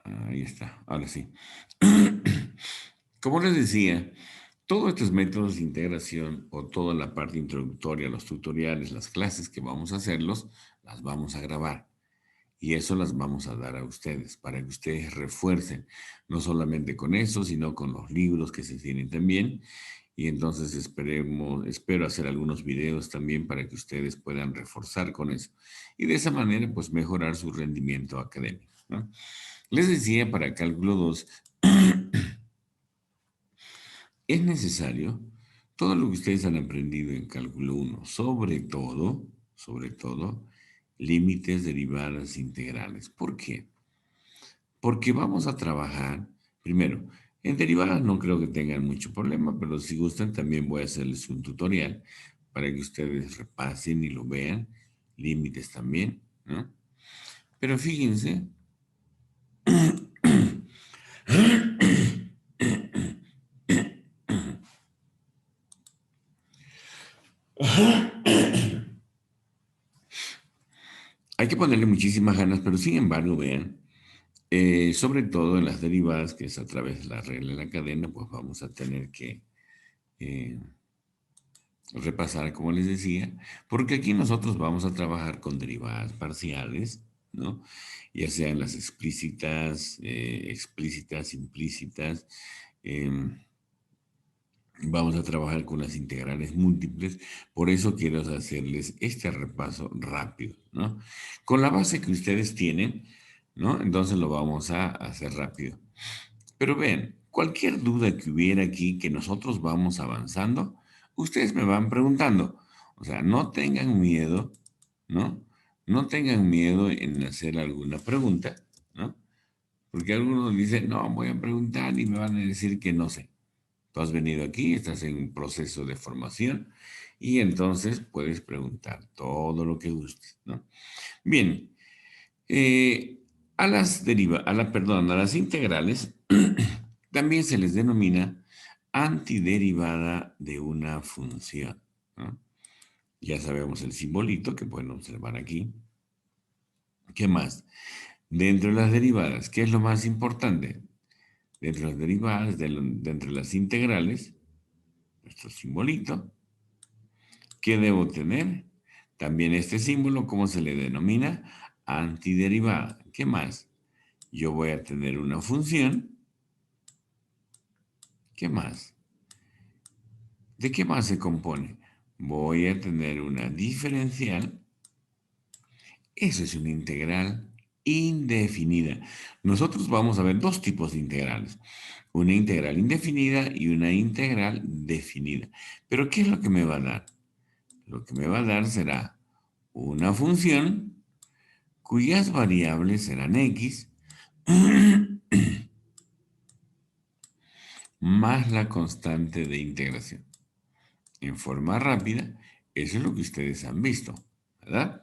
Ahí está, ahora sí. Como les decía, todos estos métodos de integración o toda la parte introductoria, los tutoriales, las clases que vamos a hacerlos, las vamos a grabar. Y eso las vamos a dar a ustedes para que ustedes refuercen, no solamente con eso, sino con los libros que se tienen también. Y entonces espero hacer algunos videos también para que ustedes puedan reforzar con eso. Y de esa manera, pues mejorar su rendimiento académico, ¿no? Les decía, para cálculo 2 es necesario todo lo que ustedes han aprendido en cálculo 1, sobre todo, límites, derivadas, integrales. ¿Por qué? Porque vamos a trabajar, primero, en derivadas no creo que tengan mucho problema, pero si gustan también voy a hacerles un tutorial para que ustedes repasen y lo vean, límites también, ¿no? Pero fíjense, hay que ponerle muchísimas ganas, pero sin embargo, vean, sobre todo en las derivadas, que es a través de la regla de la cadena, pues vamos a tener que eh, repasar, como les decía, porque aquí nosotros vamos a trabajar con derivadas parciales, ¿no? Ya sean las explícitas, implícitas. em, Vamos a trabajar con las integrales múltiples, por eso quiero hacerles este repaso rápido, ¿no? Con la base que ustedes tienen, ¿no? Entonces lo vamos a hacer rápido. Pero vean, cualquier duda que hubiera aquí que nosotros vamos avanzando, ustedes me van preguntando. O sea, no tengan miedo, ¿no? No tengan miedo en hacer alguna pregunta, ¿no? Porque algunos dicen, no, voy a preguntar y me van a decir que no sé. Tú has venido aquí, estás en un proceso de formación y entonces puedes preguntar todo lo que gustes, ¿no? Bien, a las integrales también se les denomina antiderivada de una función, ¿no? Ya sabemos el simbolito que pueden observar aquí. ¿Qué más? Dentro de las derivadas, ¿qué es lo más importante? Dentro de las derivadas, dentro de las integrales, nuestro simbolito. ¿Qué debo tener? También este símbolo, ¿cómo se le denomina? Antiderivada. ¿Qué más? Yo voy a tener una función. ¿Qué más? ¿De qué más se compone? Voy a tener una diferencial. Eso es una integral indefinida. Nosotros vamos a ver dos tipos de integrales. Una integral indefinida y una integral definida. Pero ¿qué es lo que me va a dar? Lo que me va a dar será una función cuyas variables serán x más la constante de integración. En forma rápida, eso es lo que ustedes han visto, ¿verdad?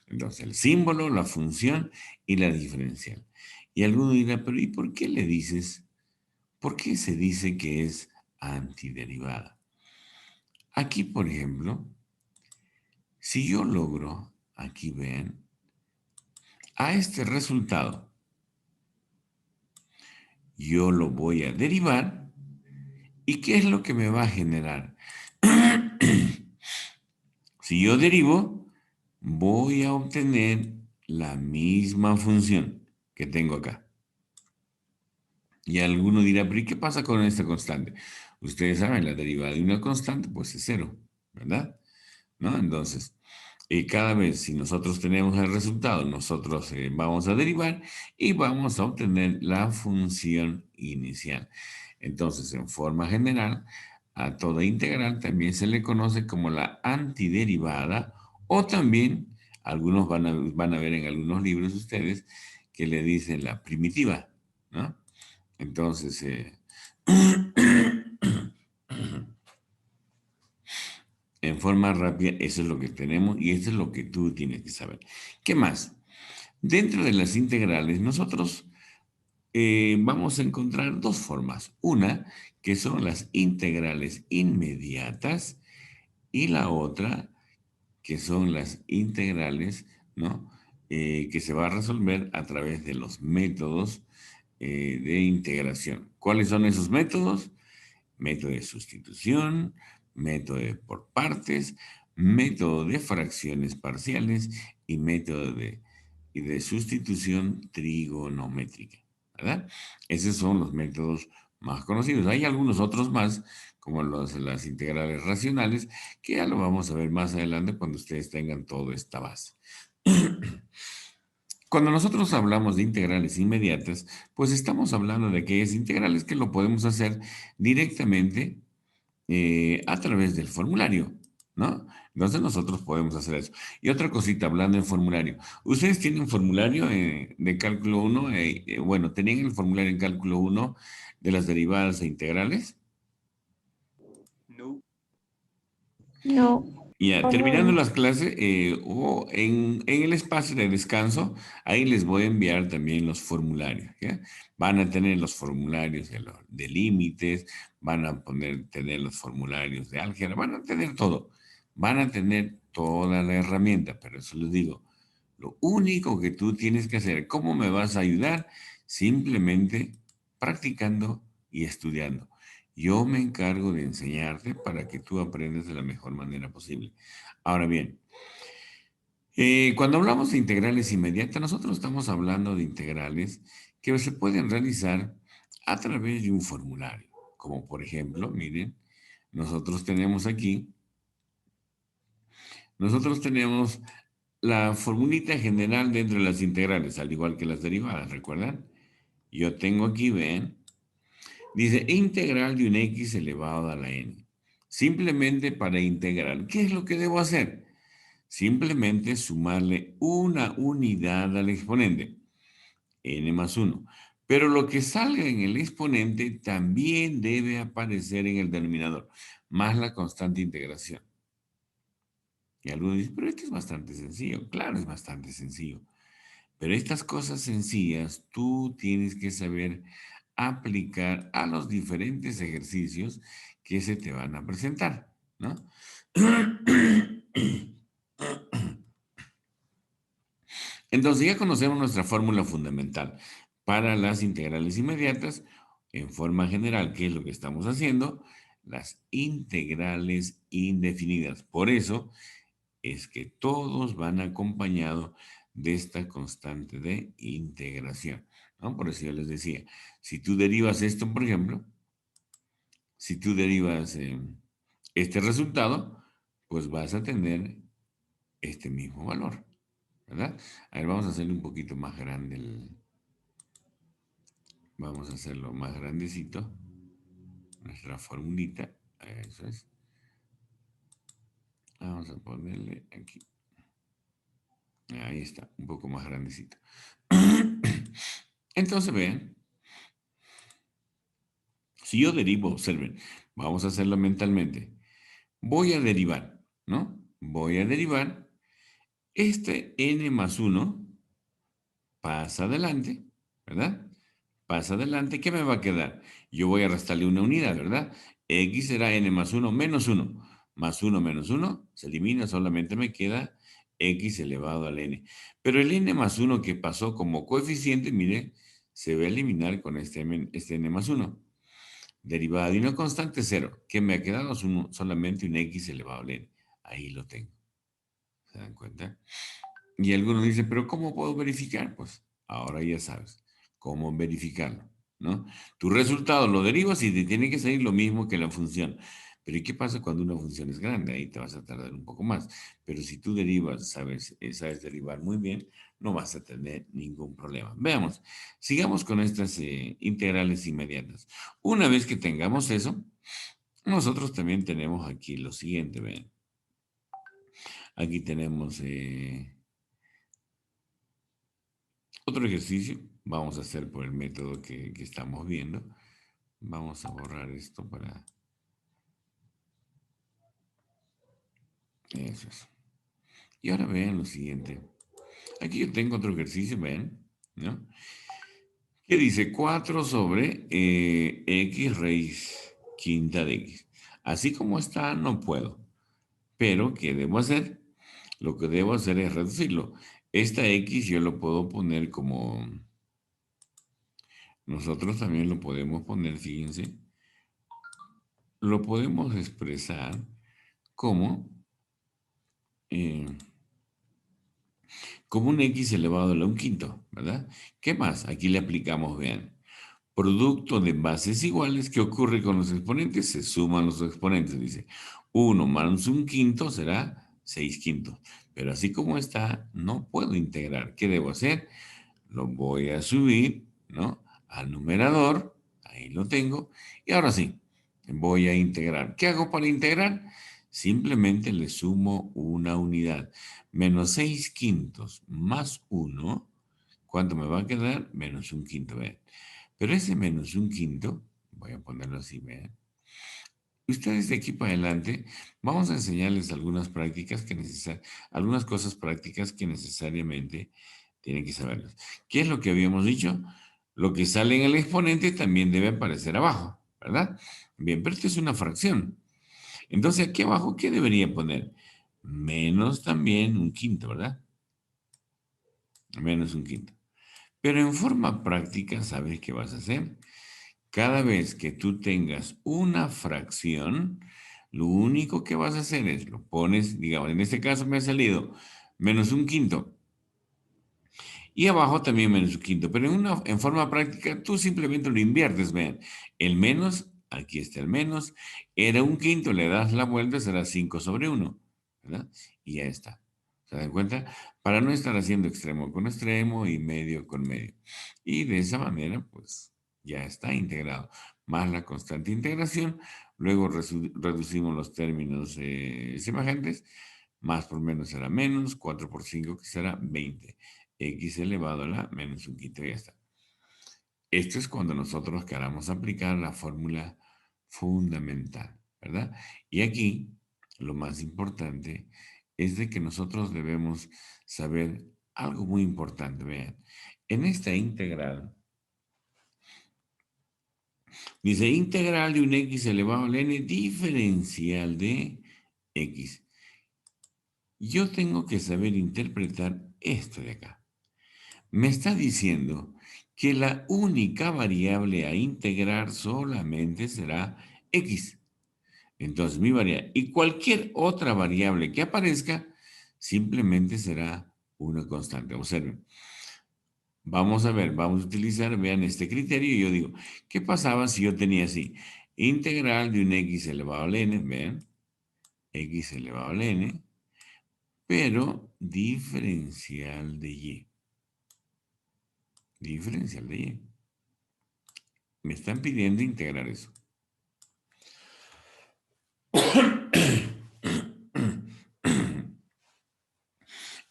Entonces, el símbolo, la función y la diferencial. Y alguno dirá, pero ¿y por qué le dices, por qué se dice que es antiderivada? Aquí, por ejemplo, si yo logro, aquí vean, a este resultado, yo lo voy a derivar. ¿Y qué es lo que me va a generar? Si yo derivo, voy a obtener la misma función que tengo acá. Y alguno dirá, pero ¿y qué pasa con esta constante? Ustedes saben, la derivada de una constante, pues es cero, ¿verdad? ¿No? Entonces, cada vez si nosotros tenemos el resultado, nosotros vamos a derivar y vamos a obtener la función inicial. Entonces, en forma general, a toda integral también se le conoce como la antiderivada o también, algunos van a ver en algunos libros ustedes que le dicen la primitiva, ¿no? Entonces, en forma rápida, eso es lo que tenemos y eso es lo que tú tienes que saber. ¿Qué más? Dentro de las integrales, nosotros vamos a encontrar dos formas. Una, que son las integrales inmediatas, y la otra, que son las integrales, ¿no? Que se va a resolver a través de los métodos de integración. ¿Cuáles son esos métodos? Método de sustitución, método de por partes, método de fracciones parciales y método de sustitución trigonométrica, ¿verdad? Esos son los métodos más conocidos. Hay algunos otros más, como las integrales racionales, que ya lo vamos a ver más adelante cuando ustedes tengan toda esta base. Cuando nosotros hablamos de integrales inmediatas, pues estamos hablando de aquellas integrales que lo podemos hacer directamente a través del formulario, ¿no? Entonces nosotros podemos hacer eso. Y otra cosita, hablando del formulario. ¿Ustedes tienen un formulario de cálculo 1? Bueno, ¿tenían el formulario en cálculo 1 de las derivadas e integrales? No. No, Y ya, no, no, terminando no. las clases, o en el espacio de descanso, ahí les voy a enviar también los formularios, ¿ya? Van a tener los formularios de límites, van a tener los formularios de álgebra, van a tener todo. Van a tener toda la herramienta, pero eso les digo, lo único que tú tienes que hacer, ¿cómo me vas a ayudar? Simplemente practicando y estudiando. Yo me encargo de enseñarte para que tú aprendas de la mejor manera posible. Ahora bien, cuando hablamos de integrales inmediatas, nosotros estamos hablando de integrales que se pueden realizar a través de un formulario. Como por ejemplo, miren, nosotros tenemos aquí, nosotros tenemos la formulita general dentro de las integrales, al igual que las derivadas, ¿recuerdan? Yo tengo aquí, ven, dice integral de un x elevado a la n. Simplemente para integrar, ¿qué es lo que debo hacer? Simplemente sumarle una unidad al exponente, n más 1. Pero lo que salga en el exponente también debe aparecer en el denominador, más la constante integración. Y algunos dicen, pero esto es bastante sencillo. Claro, es bastante sencillo. Pero estas cosas sencillas tú tienes que saber aplicar a los diferentes ejercicios que se te van a presentar, ¿no? Entonces ya conocemos nuestra fórmula fundamental para las integrales inmediatas. En forma general, ¿qué es lo que estamos haciendo? Las integrales indefinidas. Por eso es que todos van acompañados de esta constante de integración, ¿no? Por eso yo les decía, si tú derivas esto, por ejemplo, si tú derivas este resultado, pues vas a tener este mismo valor, ¿verdad? A ver, vamos a hacerle un poquito más grande vamos a hacerlo más grandecito, nuestra formulita, eso es. Vamos a ponerle aquí. Ahí está, un poco más grandecito. Entonces, vean, si yo derivo, observen, vamos a hacerlo mentalmente. Voy a derivar, ¿no? Voy a derivar este n más 1 pasa adelante, ¿verdad? Pasa adelante, ¿qué me va a quedar? Yo voy a restarle una unidad, ¿verdad? X será n más 1 menos 1. Más 1 menos 1 se elimina, solamente me queda x elevado al n. Pero el n más 1 que pasó como coeficiente, mire, se va a eliminar con este n más 1. Derivada de una constante, 0. ¿Qué me ha quedado? Solamente un x elevado al n. Ahí lo tengo. ¿Se dan cuenta? Y algunos dicen, pero ¿cómo puedo verificar? Pues ahora ya sabes cómo verificarlo, ¿no? Tu resultado lo derivas y te tiene que salir lo mismo que la función. Pero ¿y qué pasa cuando una función es grande? Ahí te vas a tardar un poco más. Pero si tú derivas, sabes derivar muy bien, no vas a tener ningún problema. Veamos, sigamos con estas integrales inmediatas. Una vez que tengamos eso, nosotros también tenemos aquí lo siguiente, ven. Aquí tenemos otro ejercicio. Vamos a hacer por el método que estamos viendo. Vamos a borrar esto para... Eso es. Y ahora vean lo siguiente. Aquí yo tengo otro ejercicio, ven, ¿no? Que dice 4 sobre x raíz quinta de x. Así como está, no puedo. Pero, ¿qué debo hacer? lo que debo hacer es reducirlo. Esta X yo lo puedo poner como, nosotros también lo podemos poner, fíjense, lo podemos expresar como, eh, como un X elevado a la 1/5, ¿verdad? ¿Qué más? Aquí le aplicamos, vean, producto de bases iguales. ¿Qué ocurre con los exponentes? Se suman los exponentes, dice. 1 más 1/5 será 6/5. Pero así como está, no puedo integrar. ¿Qué debo hacer? Lo voy a subir, ¿no? Al numerador, ahí lo tengo. Y ahora sí, voy a integrar. ¿Qué hago para integrar? Simplemente le sumo una unidad. Menos 6/5 más 1, ¿cuánto me va a quedar? Menos 1/5, vean. Pero ese menos 1/5, voy a ponerlo así, vean. Ustedes de aquí para adelante, vamos a enseñarles algunas prácticas algunas cosas prácticas que necesariamente tienen que saberlas. ¿Qué es lo que habíamos dicho? Lo que sale en el exponente también debe aparecer abajo, ¿verdad? Bien, pero esto es una fracción. Entonces, aquí abajo, ¿qué debería poner? Menos también 1/5, ¿verdad? Menos 1/5. Pero en forma práctica, ¿sabes qué vas a hacer? Cada vez que tú tengas una fracción, lo único que vas a hacer es, lo pones, digamos, en este caso me ha salido menos 1/5. Y abajo también menos 1/5. Pero en forma práctica, tú simplemente lo inviertes, vean. El menos, aquí está el menos, era 1/5, le das la vuelta, será 5/1, ¿verdad? Y ya está. ¿Se dan cuenta? Para no estar haciendo extremo con extremo y medio con medio. Y de esa manera, pues, ya está integrado. Más la constante integración, luego reducimos los términos semejantes, más por menos será menos, 4 por 5 que será 20, x elevado a la menos 1/5, ya está. Esto es cuando nosotros queramos aplicar la fórmula fundamental, ¿verdad? Y aquí lo más importante es de que nosotros debemos saber algo muy importante. Vean, en esta integral, dice integral de un x elevado a la n diferencial de x. Yo tengo que saber interpretar esto de acá. Me está diciendo que la única variable a integrar solamente será x. Entonces mi variable, y cualquier otra variable que aparezca, simplemente será una constante. Observen. Vamos a ver, vamos a utilizar, vean este criterio, y yo digo, ¿qué pasaba si yo tenía así? Integral de un x elevado a la n, vean, x elevado a la n, pero diferencial de y. Diferencial de y. Me están pidiendo integrar eso.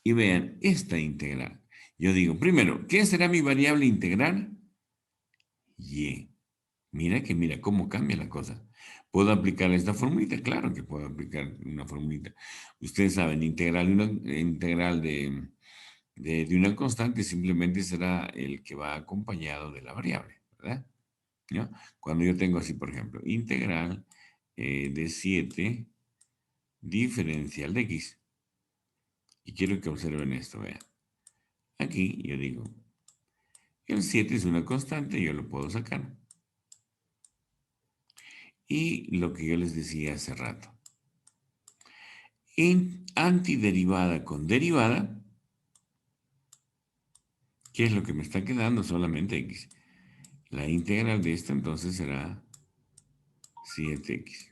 Y vean esta integral. Yo digo, primero, ¿qué será mi variable integral? Y. Mira cómo cambia la cosa. ¿Puedo aplicar esta formulita? Claro que puedo aplicar una formulita. Ustedes saben, integral de una constante simplemente será el que va acompañado de la variable, ¿verdad? ¿No? Cuando yo tengo así, por ejemplo, integral de 7 diferencial de x. Y quiero que observen esto, vean. Aquí yo digo, el 7 es una constante, yo lo puedo sacar. Y lo que yo les decía hace rato. Antiderivada con derivada, ¿qué es lo que me está quedando? Solamente x. La integral de esto entonces será 7x.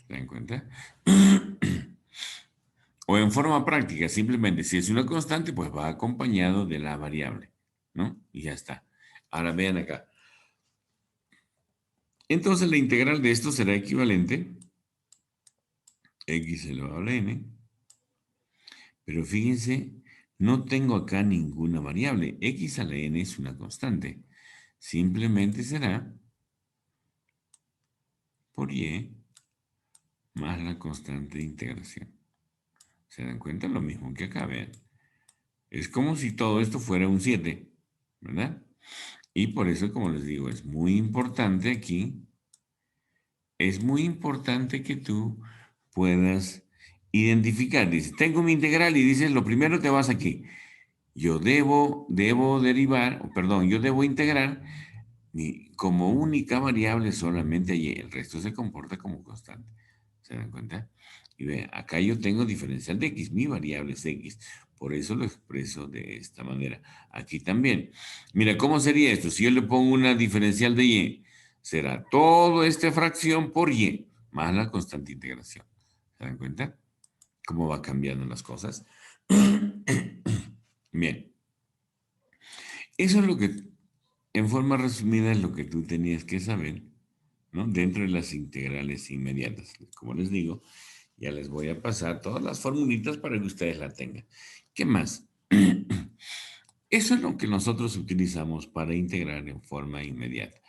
¿Se dan cuenta? O en forma práctica, simplemente si es una constante, pues va acompañado de la variable, ¿no? Y ya está. Ahora vean acá. Entonces la integral de esto será equivalente x elevado a la n. Pero fíjense, no tengo acá ninguna variable. X a la n es una constante. Simplemente será por y más la constante de integración. ¿Se dan cuenta? Lo mismo que acá, vean. Es como si todo esto fuera un 7, ¿verdad? Y por eso, como les digo, es muy importante aquí, es muy importante que tú puedas identificar. Dice, tengo mi integral y dices, lo primero te vas aquí. Yo debo derivar, perdón, yo debo integrar como única variable solamente y el resto se comporta como constante. ¿Se dan cuenta? Y vean, acá yo tengo diferencial de x, mi variable es x. Por eso lo expreso de esta manera. Aquí también. Mira, ¿cómo sería esto? Si yo le pongo una diferencial de y, será toda esta fracción por y, más la constante integración. ¿Se dan cuenta? ¿Cómo va cambiando las cosas? Bien. Eso es lo que, en forma resumida, es lo que tú tenías que saber, ¿no? Dentro de las integrales inmediatas. Como les digo, ya les voy a pasar todas las formulitas para que ustedes la tengan. ¿Qué más? Eso es lo que nosotros utilizamos para integrar en forma inmediata.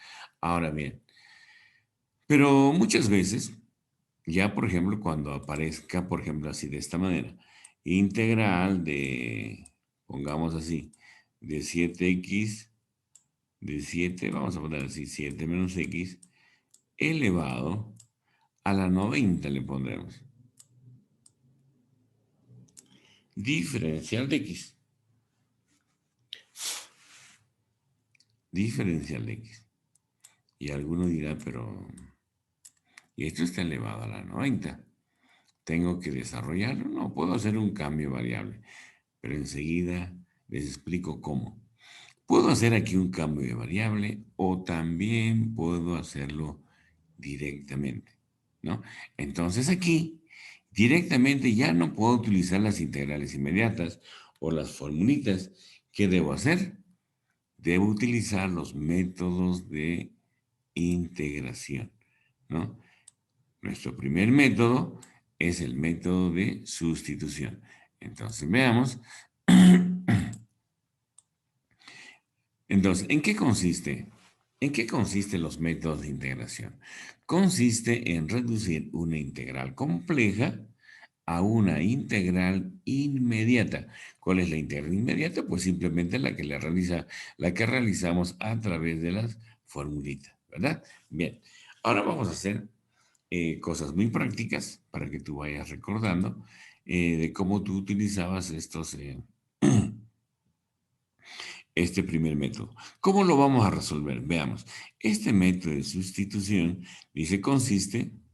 Ahora bien, pero muchas veces, ya por ejemplo, cuando aparezca, por ejemplo, así de esta manera, integral de, pongamos así, de 7x, de 7, vamos a poner así, 7 menos x, elevado a la 90 le pondremos. Diferencial de x. Diferencial de x. Y alguno dirá, pero, ¿y esto está elevado a la 90? ¿Tengo que desarrollarlo? No, puedo hacer un cambio variable. Pero enseguida les explico cómo. Puedo hacer aquí un cambio de variable o también puedo hacerlo directamente, ¿no? Entonces aquí, directamente ya no puedo utilizar las integrales inmediatas o las formulitas. ¿Qué debo hacer? Debo utilizar los métodos de integración, ¿no? Nuestro primer método es el método de sustitución. Entonces, veamos. Entonces, ¿en qué consiste? ¿En qué consisten los métodos de integración? Consiste en reducir una integral compleja a una integral inmediata. ¿Cuál es la integral inmediata? Pues simplemente la que realizamos a través de las formulitas, ¿verdad? Bien, ahora vamos a hacer cosas muy prácticas para que tú vayas recordando de cómo tú utilizabas este primer método. ¿Cómo lo vamos a resolver? Veamos. Este método de sustitución dice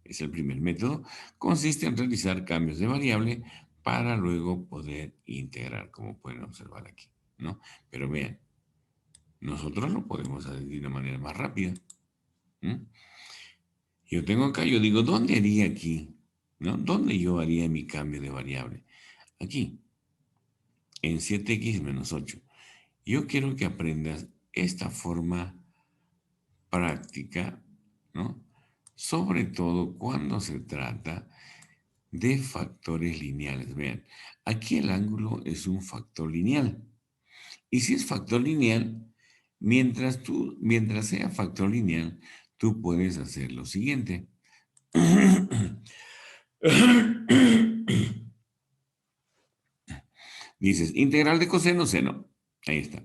es el primer método, consiste en realizar cambios de variable para luego poder integrar, como pueden observar aquí, ¿no? Pero vean, nosotros lo podemos hacer de una manera más rápida. Yo tengo acá, yo digo, ¿dónde haría aquí? ¿No? ¿Dónde yo haría mi cambio de variable? Aquí, en 7x menos 8. Yo quiero que aprendas esta forma práctica, ¿no? Sobre todo cuando se trata de factores lineales. Vean, aquí el ángulo es un factor lineal. Y si es factor lineal, mientras sea factor lineal, tú puedes hacer lo siguiente. Dices, integral de coseno, seno. Ahí está.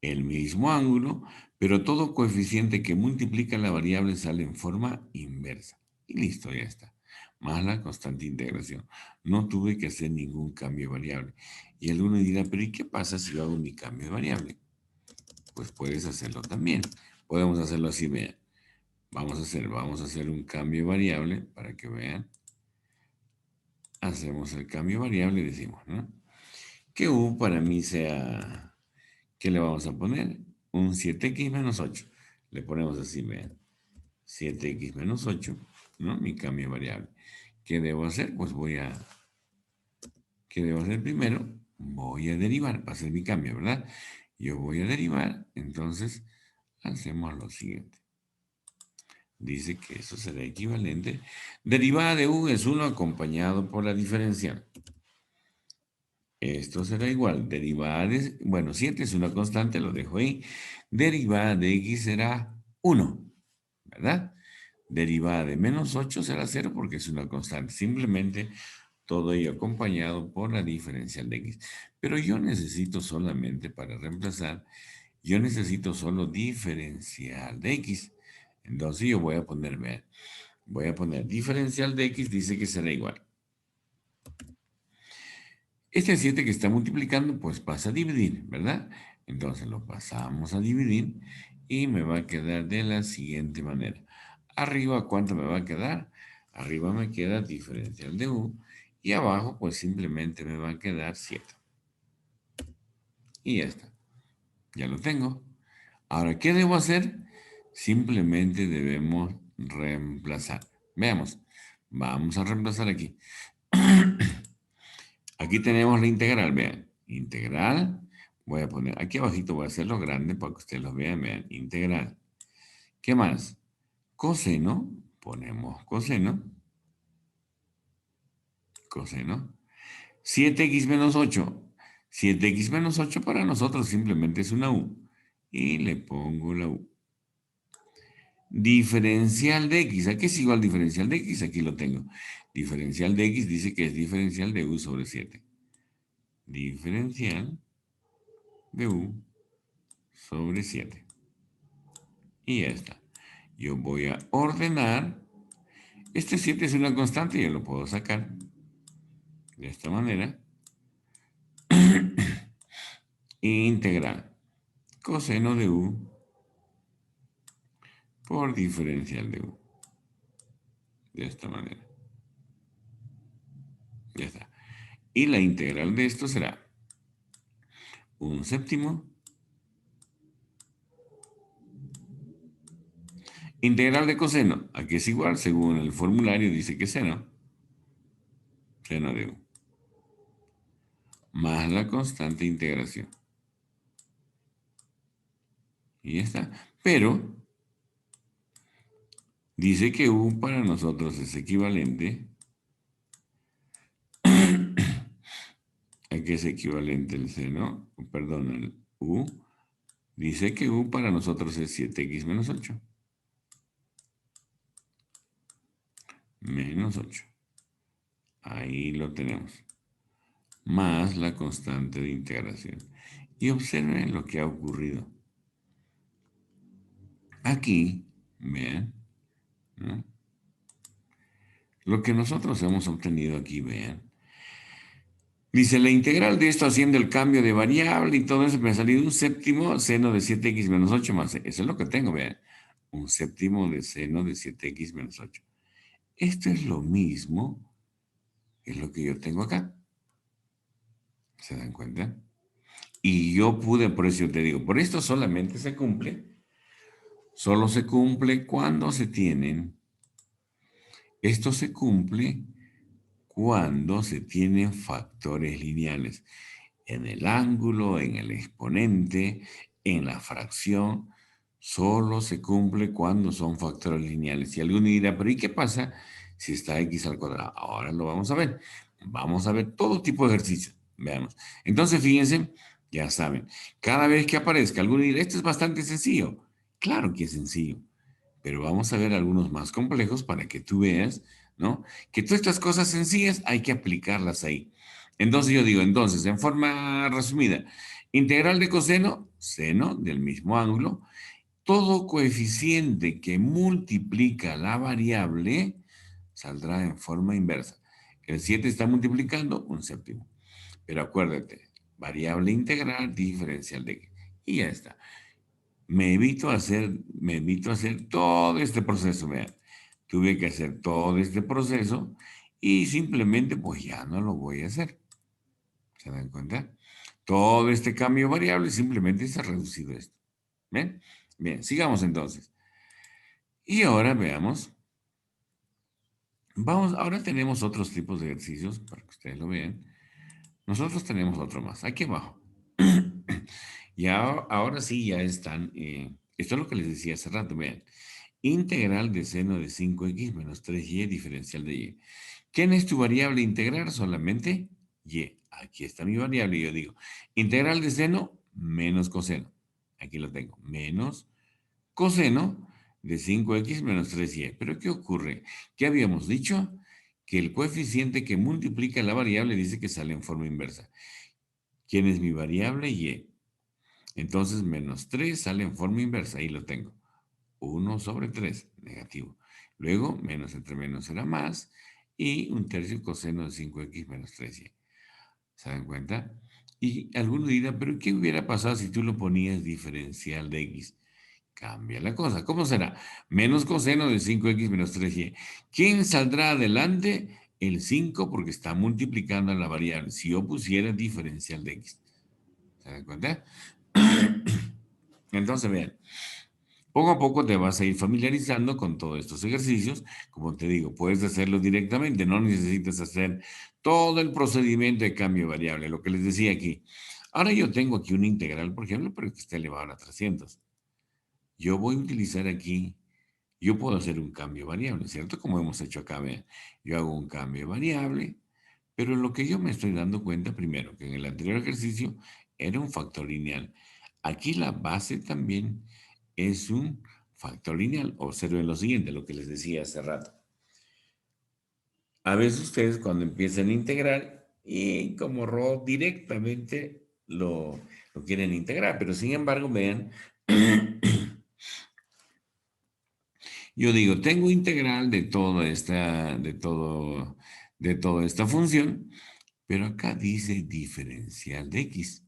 El mismo ángulo, pero todo coeficiente que multiplica la variable sale en forma inversa. Y listo, ya está. Más la constante de integración. No tuve que hacer ningún cambio de variable. Y alguno dirá, pero ¿y qué pasa si yo hago mi cambio de variable? Pues puedes hacerlo también. Podemos hacerlo así, vean. Vamos a hacer un cambio de variable para que vean. Hacemos el cambio de variable y decimos, ¿no? Que U para mí sea, ¿qué le vamos a poner? Un 7x menos 8. Le ponemos así, vean. 7x menos 8, ¿no? Mi cambio de variable. ¿Qué debo hacer? Pues ¿qué debo hacer primero? Voy a derivar, para hacer mi cambio, ¿verdad? Yo voy a derivar, entonces hacemos lo siguiente. Dice que eso será equivalente. Derivada de U es 1 acompañado por la diferencial. Esto será igual. Derivada de, bueno, 7 es una constante, lo dejo ahí. Derivada de X será 1, ¿verdad? Derivada de menos 8 será 0 porque es una constante. Simplemente todo ello acompañado por la diferencial de X. Pero yo necesito solamente, para reemplazar, yo necesito solo diferencial de X. Entonces yo voy a poner, vean, voy a poner diferencial de X, dice que será igual. Este 7 que está multiplicando, pues pasa a dividir, ¿verdad? Entonces lo pasamos a dividir y me va a quedar de la siguiente manera. Arriba, ¿cuánto me va a quedar? Arriba me queda diferencial de u y abajo, pues simplemente me va a quedar 7. Y ya está. Ya lo tengo. Ahora, ¿qué debo hacer? Simplemente debemos reemplazar. Veamos. Vamos a reemplazar aquí. Aquí tenemos la integral, vean. Integral. Voy a poner, aquí abajito voy a hacerlo grande para que ustedes lo vean, vean. Integral. ¿Qué más? Coseno. Ponemos coseno. Coseno. 7x menos 8. 7x menos 8 para nosotros simplemente es una u. Y le pongo la u. Diferencial de x. ¿A qué es igual diferencial de x? Aquí lo tengo. Diferencial de x dice que es diferencial de u sobre 7. Diferencial de u sobre 7. Y ya está. Yo voy a ordenar. Este 7 es una constante y yo lo puedo sacar de esta manera. Integral. Coseno de u por diferencial de u. De esta manera. Ya está. Y la integral de esto será 1/7. Integral de coseno. Aquí es igual, según el formulario dice que es seno. Seno de u. Más la constante de integración. Y ya está. Pero dice que u para nosotros es equivalente. ¿A qué es equivalente el seno? Perdón, el u. Dice que u para nosotros es 7x menos 8. Menos 8. Ahí lo tenemos. Más la constante de integración. Y observen lo que ha ocurrido. Aquí, vean, ¿no? Lo que nosotros hemos obtenido aquí, vean. Dice, la integral de esto haciendo el cambio de variable y todo eso me ha salido 1/7 seno de 7x menos 8 más. Eso es lo que tengo, vean. 1/7 de seno de 7x menos 8. Esto es lo mismo que lo que yo tengo acá. ¿Se dan cuenta? Y yo pude, por eso yo te digo, por esto solamente se cumple. Solo se cumple cuando se tienen. Esto se cumple cuando se tienen factores lineales. En el ángulo, en el exponente, en la fracción, solo se cumple cuando son factores lineales. Y alguno dirá, pero ¿y qué pasa si está x al cuadrado? Ahora lo vamos a ver. Vamos a ver todo tipo de ejercicios. Veamos. Entonces, fíjense, ya saben, cada vez que aparezca alguno dirá, esto es bastante sencillo. Claro que es sencillo, pero vamos a ver algunos más complejos para que tú veas, ¿no? Que todas estas cosas sencillas hay que aplicarlas ahí. Entonces yo digo, entonces, en forma resumida, integral de coseno, seno del mismo ángulo, todo coeficiente que multiplica la variable saldrá en forma inversa. El 7 está multiplicando 1/7. Pero acuérdate, variable integral diferencial de... Y ya está. Me evito hacer todo este proceso, vean. Tuve que hacer todo este proceso y simplemente pues ya no lo voy a hacer. ¿Se dan cuenta? Todo este cambio variable simplemente se ha reducido esto. ¿Ven? Bien, sigamos entonces. Y ahora veamos. Ahora tenemos otros tipos de ejercicios para que ustedes lo vean. Nosotros tenemos otro más, aquí abajo. Y ahora sí ya están, esto es lo que les decía hace rato, vean. Integral de seno de 5x menos 3y diferencial de y. ¿Quién es tu variable integral? Solamente y. Aquí está mi variable y yo digo, integral de seno menos coseno. Aquí lo tengo, menos coseno de 5x menos 3y. Pero ¿qué ocurre? ¿Qué habíamos dicho? Que el coeficiente que multiplica la variable dice que sale en forma inversa. ¿Quién es mi variable? Y. Entonces, menos 3 sale en forma inversa. Ahí lo tengo. 1 sobre 3, negativo. Luego, menos entre menos será más. Y 1/3 coseno de 5x menos 3y. ¿Se dan cuenta? Y alguno dirá, pero ¿qué hubiera pasado si tú lo ponías diferencial de x? Cambia la cosa. ¿Cómo será? Menos coseno de 5x menos 3y. ¿Quién saldrá adelante? El 5 porque está multiplicando a la variable. Si yo pusiera diferencial de x. ¿Se dan cuenta? Entonces, vean, poco a poco te vas a ir familiarizando con todos estos ejercicios. Como te digo, puedes hacerlos directamente, no necesitas hacer todo el procedimiento de cambio de variable, lo que les decía aquí. Ahora yo tengo aquí una integral, por ejemplo, pero que está elevada a 300. Yo voy a utilizar aquí, yo puedo hacer un cambio de variable, ¿cierto? Como hemos hecho acá, vean. Yo hago un cambio de variable, pero lo que yo me estoy dando cuenta primero, que en el anterior ejercicio era un factor lineal. Aquí la base también es un factor lineal. Observen lo siguiente, lo que les decía hace rato. A veces ustedes cuando empiezan a integrar y como directamente lo quieren integrar, pero sin embargo, vean, yo digo, tengo integral de toda esta función, pero acá dice diferencial de x.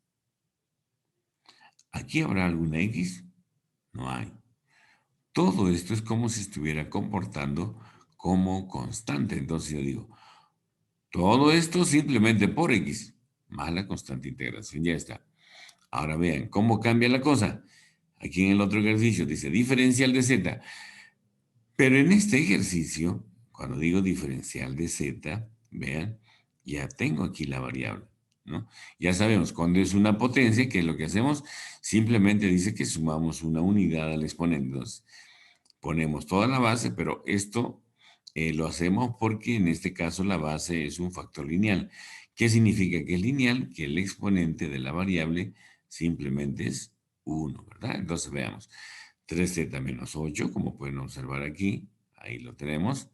¿Aquí habrá alguna x? No hay. Todo esto es como si estuviera comportando como constante. Entonces yo digo, todo esto simplemente por x, más la constante integración, ya está. Ahora vean, ¿cómo cambia la cosa? Aquí en el otro ejercicio dice diferencial de z. Pero en este ejercicio, cuando digo diferencial de z, vean, ya tengo aquí la variable, ¿no? Ya sabemos, cuando es una potencia, que es lo que hacemos, simplemente dice que sumamos una unidad al exponente. Entonces, ponemos toda la base, pero esto lo hacemos porque en este caso la base es un factor lineal. ¿Qué significa que es lineal? Que el exponente de la variable simplemente es 1, ¿verdad? Entonces veamos. 3z menos 8, como pueden observar aquí, ahí lo tenemos.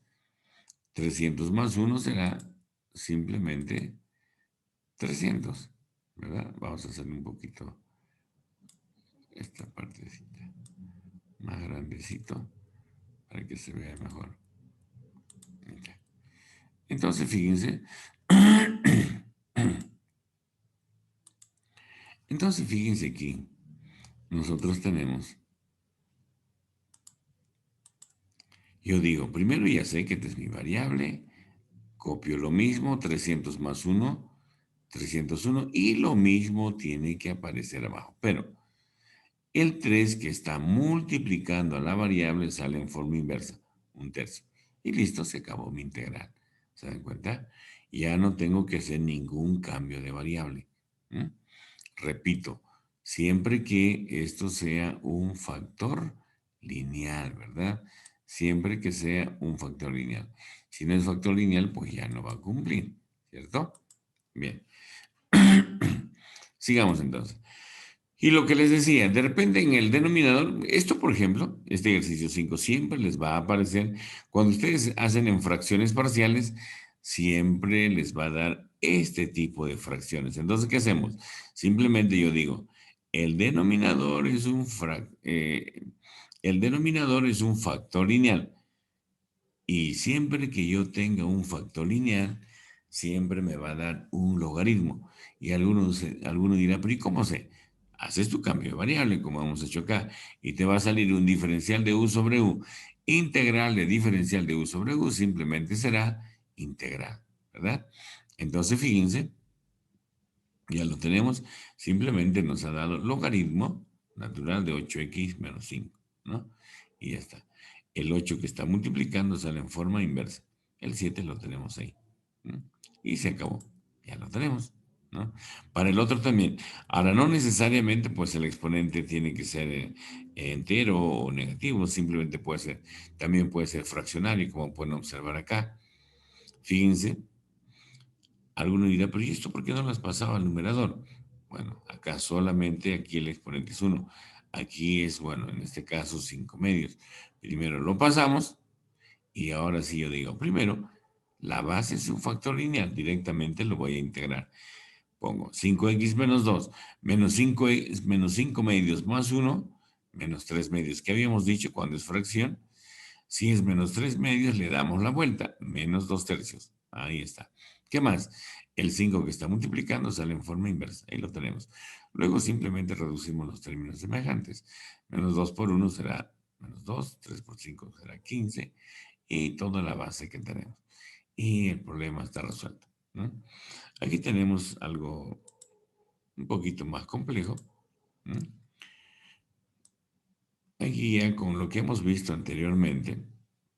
300 más 1 será simplemente 300, ¿verdad? Vamos a hacer un poquito esta partecita más grandecito para que se vea mejor. Okay. Entonces, fíjense. Entonces, fíjense aquí. Nosotros tenemos. Yo digo, primero ya sé que esta es mi variable. Copio lo mismo, 300 más 1, 301. Y lo mismo tiene que aparecer abajo. Pero el 3 que está multiplicando a la variable sale en forma inversa. 1/3. Y listo, se acabó mi integral. ¿Se dan cuenta? Ya no tengo que hacer ningún cambio de variable. ¿Mm? Repito, siempre que esto sea un factor lineal, ¿verdad? Siempre que sea un factor lineal. Si no es factor lineal, pues ya no va a cumplir, ¿cierto? Bien. Sigamos entonces. Y lo que les decía, de repente en el denominador, esto por ejemplo, este ejercicio 5 siempre les va a aparecer, cuando ustedes hacen en fracciones parciales, siempre les va a dar este tipo de fracciones. Entonces, ¿qué hacemos? Simplemente yo digo, el denominador es el denominador es un factor lineal. Y siempre que yo tenga un factor lineal, siempre me va a dar un logaritmo. Y alguno dirá, pero ¿y cómo sé? Haces tu cambio de variable, como hemos hecho acá, y te va a salir un diferencial de u sobre u. Integral de diferencial de u sobre u simplemente será integral, ¿verdad? Entonces, fíjense, ya lo tenemos, simplemente nos ha dado logaritmo natural de 8x menos 5, ¿no? Y ya está. El 8 que está multiplicando sale en forma inversa. El 7 lo tenemos ahí. ¿No? Y se acabó. Ya lo tenemos, ¿no? Para el otro también. Ahora, no necesariamente, pues el exponente tiene que ser entero o negativo, simplemente puede ser, también puede ser fraccionario, como pueden observar acá. Fíjense, alguno dirá, pero ¿y esto por qué no las pasaba al numerador? Bueno, acá solamente aquí el exponente es 1. Aquí es, bueno, en este caso 5 medios. Primero lo pasamos y ahora sí yo digo, primero, la base es un factor lineal, directamente lo voy a integrar. Pongo 5x menos 2, menos 5 medios más 1, menos 3 medios, que habíamos dicho cuando es fracción. Si es menos 3 medios, le damos la vuelta, menos 2/3. Ahí está. ¿Qué más? El 5 que está multiplicando sale en forma inversa. Ahí lo tenemos. Luego simplemente reducimos los términos semejantes. Menos 2 por 1 será menos 2. 3 por 5 será 15. Y toda la base que tenemos. Y el problema está resuelto, ¿no? Aquí tenemos algo un poquito más complejo, ¿no? Aquí ya con lo que hemos visto anteriormente,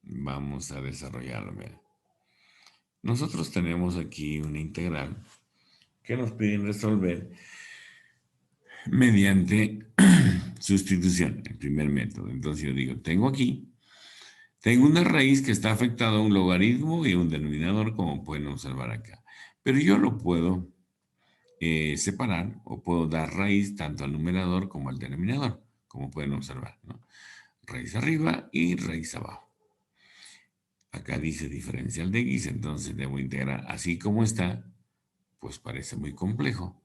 vamos a desarrollarlo. Mira. Nosotros tenemos aquí una integral que nos piden resolver mediante sustitución, el primer método. Entonces yo digo, tengo una raíz que está afectada a un logaritmo y un denominador, como pueden observar acá. Pero yo lo puedo separar o puedo dar raíz tanto al numerador como al denominador, como pueden observar, ¿no? Raíz arriba y raíz abajo. Acá dice diferencial de x, entonces debo integrar así como está, pues parece muy complejo,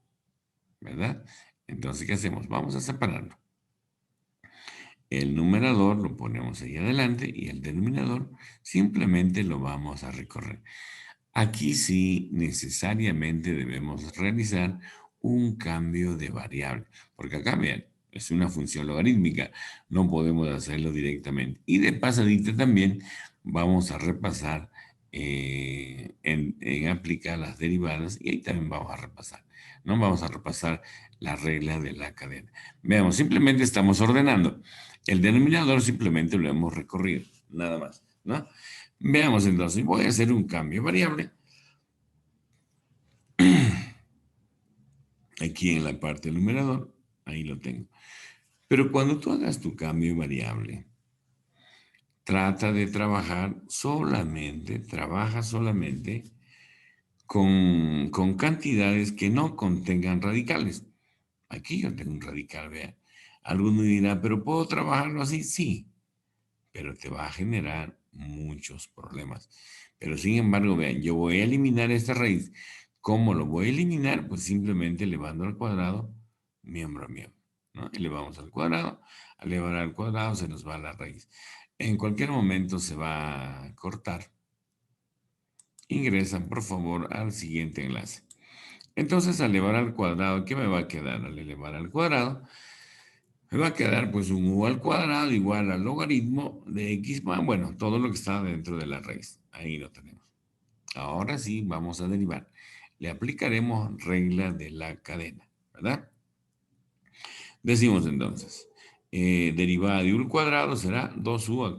¿verdad? Entonces, ¿qué hacemos? Vamos a separarlo. El numerador lo ponemos ahí adelante y el denominador simplemente lo vamos a recorrer. Aquí sí necesariamente debemos realizar un cambio de variable, porque acá, vean, es una función logarítmica, no podemos hacerlo directamente. Y de pasadita también vamos a repasar en aplicar las derivadas y ahí también vamos a repasar. No vamos a repasar la regla de la cadena. Veamos, simplemente estamos ordenando. El denominador simplemente lo hemos recorrido, nada más, ¿no? Veamos entonces, voy a hacer un cambio de variable. Aquí en la parte del numerador, ahí lo tengo. Pero cuando tú hagas tu cambio de variable, trata de trabajar solamente, trabaja solamente con cantidades que no contengan radicales. Aquí yo tengo un radical, vean. Alguno dirá, ¿pero puedo trabajarlo así? Sí, pero te va a generar muchos problemas. Pero sin embargo, vean, yo voy a eliminar esta raíz. ¿Cómo lo voy a eliminar? Pues simplemente elevando al cuadrado, miembro a miembro, ¿no? Elevamos al cuadrado, al elevar al cuadrado se nos va la raíz. En cualquier momento se va a cortar. Ingresan, por favor, al siguiente enlace. Entonces, al elevar al cuadrado, ¿qué me va a quedar? Al elevar al cuadrado, me va a quedar pues un u al cuadrado igual al logaritmo de x más, bueno, todo lo que está dentro de la raíz. Ahí lo tenemos. Ahora sí, vamos a derivar. Le aplicaremos regla de la cadena, ¿verdad? Decimos entonces, derivada de u al cuadrado será 2u a